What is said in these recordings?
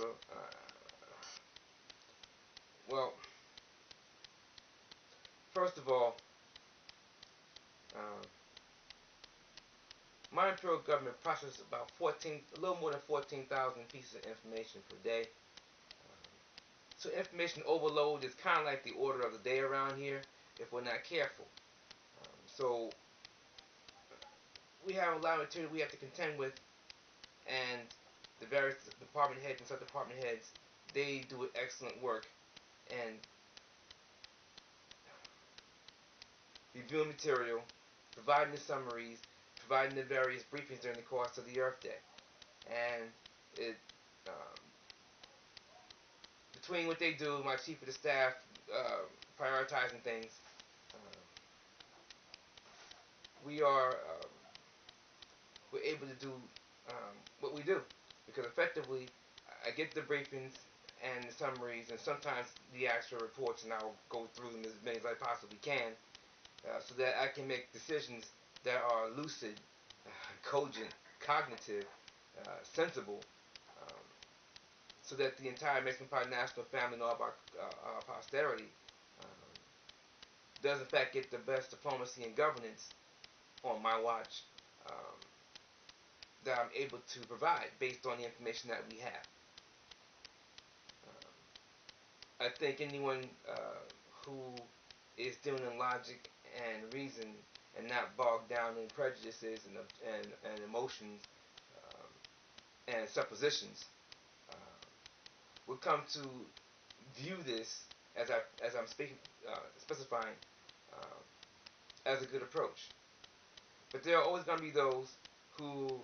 etc. Well, first of all, um, my imperial government processes about a little more than 14,000 pieces of information per day. So information overload is kind of like the order of the day around here if we're not careful. So we have a lot of material we have to contend with, and the various department heads and sub-department heads, they do excellent work and reviewing material, providing the summaries, providing the various briefings during the course of the Earth Day. And it between what they do, my chief of the staff prioritizing things, we're able to do what we do, because effectively I get the briefings and the summaries and sometimes the actual reports, and I'll go through them as many as I possibly can, so that I can make decisions that are lucid, cogent, cognitive, sensible, so that the entire Amexem-Empire national family and all of our posterity does in fact get the best diplomacy and governance on my watch that I'm able to provide based on the information that we have. I think anyone who is dealing in logic and reason and not bogged down in prejudices and emotions and suppositions will come to view this as I'm specifying as a good approach. But there are always going to be those who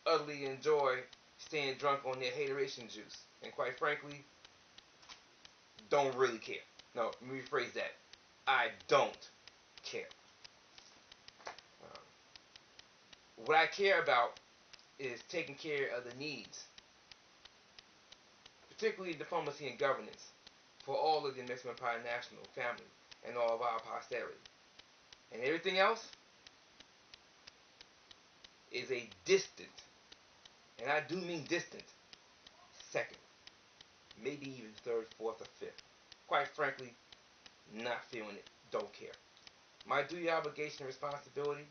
utterly enjoy staying drunk on their hateration juice, and quite frankly, don't really care. No, let me rephrase that. I don't care. What I care about is taking care of the needs, particularly diplomacy and governance, for all of the Amexem-Empire national family and all of our posterity. And everything else is a distant, and I do mean distant, second, maybe even third, fourth, or fifth. Quite frankly, not feeling it, don't care. My duty, obligation, and responsibility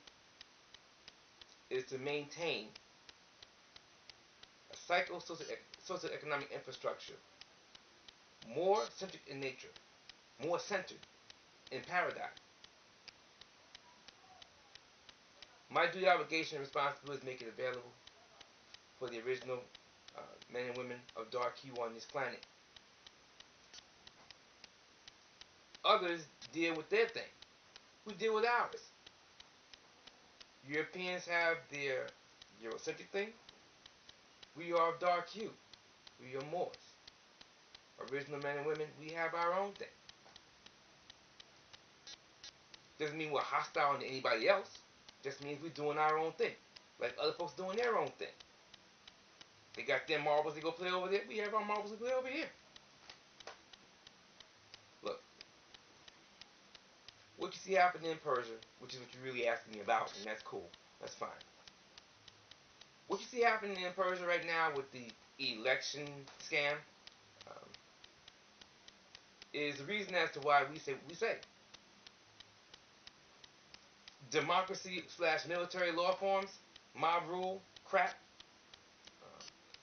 is to maintain a socio-economic infrastructure more centric in nature, more centered in paradigm. My duty, obligation, and responsibility is to make it available for the original men and women of dark hue on this planet. Others deal with their thing. We deal with ours. Europeans have their Eurocentric thing. We are of dark hue. We are Moors. Original men and women, we have our own thing. Doesn't mean we're hostile to anybody else. Just means we're doing our own thing. Like other folks doing their own thing. They got their marbles they go play over there. We have our marbles to play over here. Look. What you see happening in Persia, which is what you're really asking me about, and that's cool. That's fine. What you see happening in Persia right now with the election scam is the reason as to why we say what we say. Democracy / military law forms, mob rule, crap,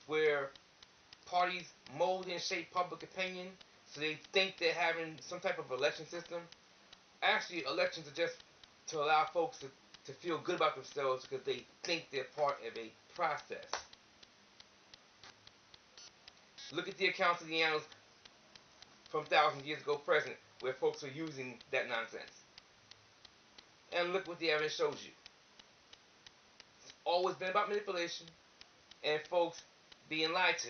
where parties mold and shape public opinion so they think they're having some type of election system. Actually, elections are just to allow folks to feel good about themselves because they think they're part of a process. Look at the accounts of the annals from 1,000 years ago present where folks are using that nonsense. And look what the evidence shows you. It's always been about manipulation and folks being lied to.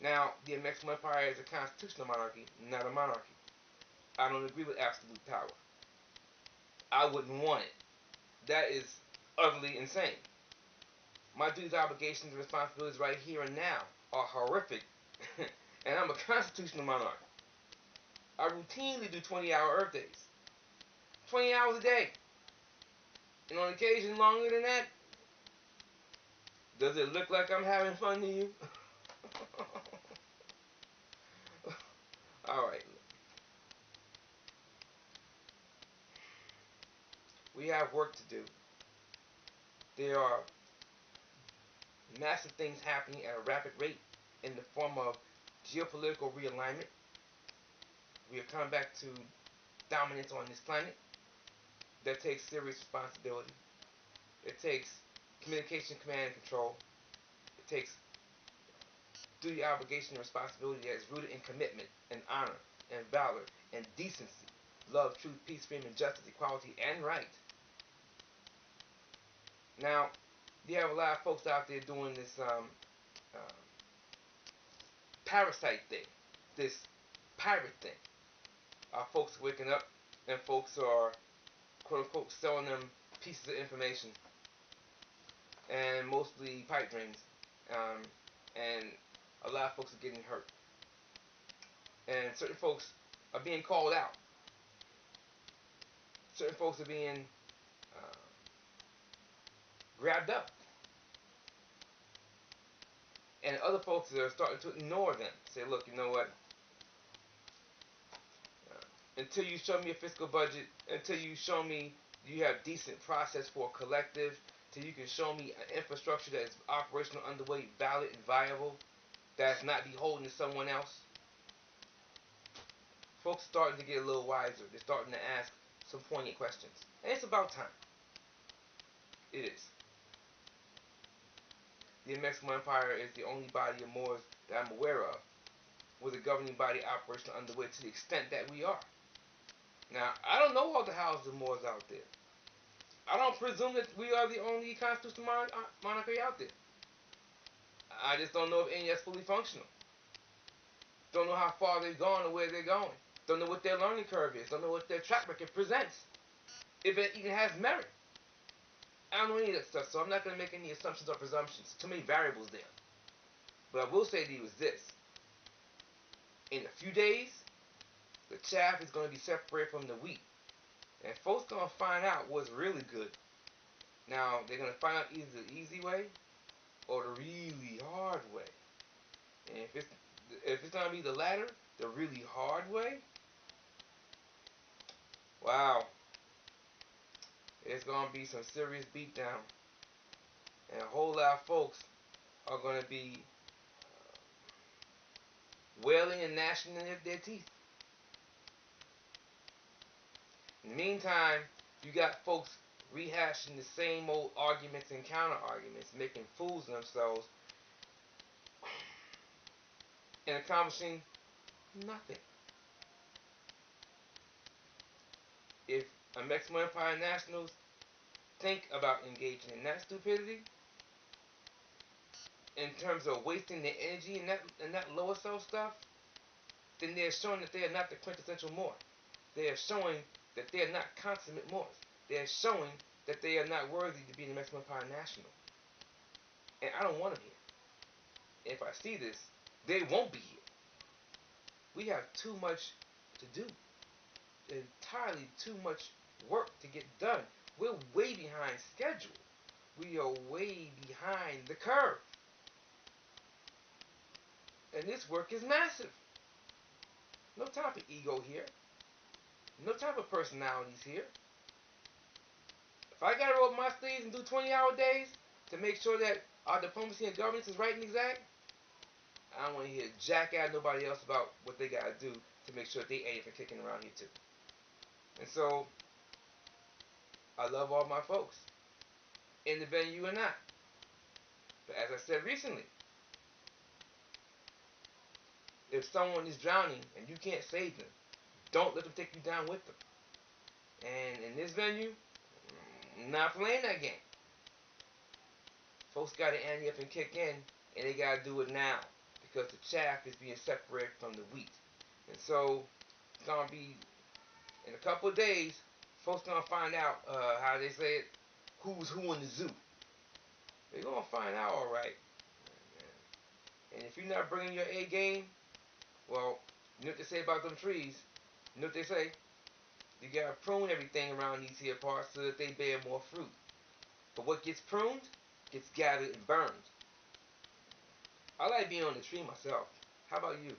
Now, the Amexem-Empire is a constitutional monarchy, not a monarchy. I don't agree with absolute power. I wouldn't want it. That is utterly insane. My duties, obligations, and responsibilities right here and now are horrific. And I'm a constitutional monarch. I routinely do 20-hour Earth days. 20 hours a day. And on occasion longer than that. Does it look like I'm having fun to you? Alright. We have work to do. There are massive things happening at a rapid rate in the form of geopolitical realignment. We are coming back to dominance on this planet. That takes serious responsibility. It takes communication, command, and control. It takes duty, obligation, and responsibility that is rooted in commitment and honor and valor and decency, love, truth, peace, freedom, and justice, equality, and right. Now, you have a lot of folks out there doing this parasite thing, this pirate thing. Folks waking up and folks are, quote unquote, selling them pieces of information, and mostly pipe dreams. And a lot of folks are getting hurt. And certain folks are being called out. Certain folks are being grabbed up. And other folks are starting to ignore them. Say, look, you know what? Until you show me a fiscal budget, until you show me you have decent process for a collective, till you can show me an infrastructure that is operational, underway, valid, and viable, that's not beholden to someone else, folks are starting to get a little wiser. They're starting to ask some poignant questions. And it's about time. It is. The Amexem-Moor-Empire is the only body of Moors that I'm aware of with a governing body operational underway to the extent that we are. Now, I don't know all the houses of Moors out there. I don't presume that we are the only constitutional monarchy out there. I just don't know if any that's fully functional. Don't know how far they've gone or where they're going. Don't know what their learning curve is. Don't know what their track record presents. If it even has merit. I don't know any of that stuff, so I'm not going to make any assumptions or presumptions. Too many variables there. But I will say to you is this. In a few days, the chaff is going to be separated from the wheat. And folks are going to find out what's really good. Now, they're going to find out either the easy way or the really hard way. And if it's going to be the latter, the really hard way, wow, it's going to be some serious beatdown. And a whole lot of folks are going to be wailing and gnashing their teeth. In the meantime, you got folks rehashing the same old arguments and counter-arguments, making fools of themselves, and accomplishing nothing. If Amexem-Moor-Empire nationals think about engaging in that stupidity, in terms of wasting their energy in that lower self stuff, then they're showing that they are not the quintessential Moor. They are showing that they are not consummate Moors. They are showing that they are not worthy to be an Amexem-Moor-Empire national. And I don't want them here. If I see this, they won't be here. We have too much to do. Entirely too much work to get done. We're way behind schedule. We are way behind the curve. And this work is massive. No time for ego here. No time for personalities here. If I gotta roll up my sleeves and do 20-hour days to make sure that our diplomacy and governance is right and exact, I don't want to hear jack at nobody else about what they gotta do to make sure they ain't even kicking around here too. And so, I love all my folks, in the venue or not. But as I said recently, if someone is drowning and you can't save them, don't let them take you down with them. And in this venue, I'm not playing that game. Folks gotta ante up and kick in, and they gotta do it now, because the chaff is being separated from the wheat. And so, it's gonna be, in a couple of days, folks gonna find out, how they say it, who's who in the zoo. They're gonna find out, alright. And if you're not bringing your A game, well, you know what they say about them trees? You know what they say? You gotta prune everything around these here parts so that they bear more fruit. But what gets pruned gets gathered and burned. like being on the tree myself. How about you?